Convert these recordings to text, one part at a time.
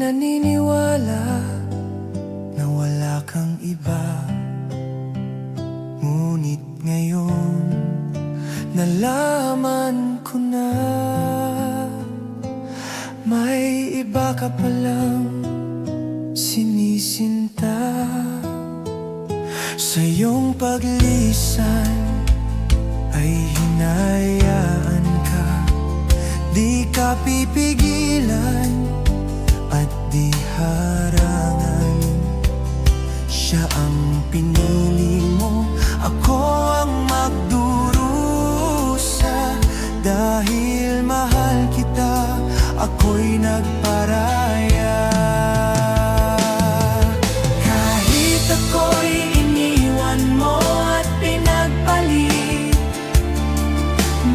naniniwala na wala kang iba. Ngunit ngayon, nalaman ko na may iba ka palang sinisinta. Sa iyong paglisan ay hinayaan ka, di ka pipigilan at di harangan. Siya ang pinili mo, ako ang magdurusa. Dahil mahal kita, ako'y nagparaya. Kahit ako'y iniwan mo at pinagpalit,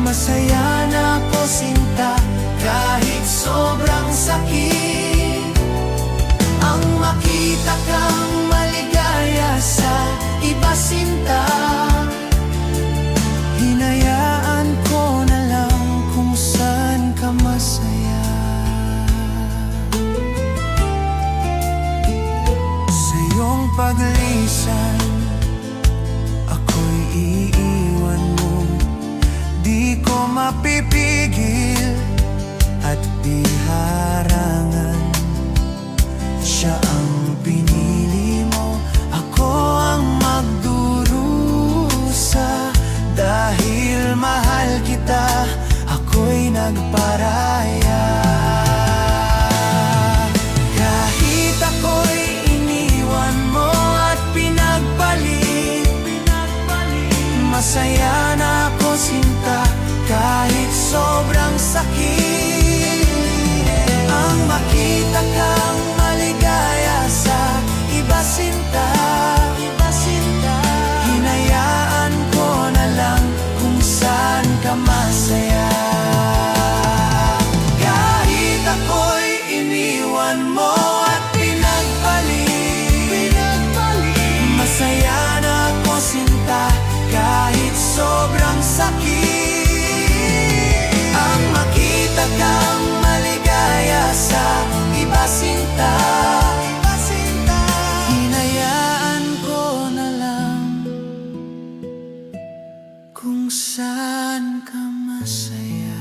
masaya na ako sinta kahit sobrang sakit. Ang makita kang maligaya sa iba sinta, hinayaan ko na lang kung saan ka masaya. Sa iyong paglisan, ako'y iiwan mo, di ko mapipigil at di harangan. Siya ang pinili mo, ako ang magdurusa. Dahil mahal kita, ako'y nagparaya. Kahit ako'y iniwan mo at pinagpalit, masaya na ako sinta kahit sobrang sakit. Ang makita kang maligaya sa iba sinta, hinayaan ko na lang kung saan ka masaya. Kahit ako'y iniwan mo at pinagpalit, masaya na ako sinta kahit sobrang sakit. Ang makita kang maligaya sa iba sinta, hinayaan ko na lang kung saan ka masaya.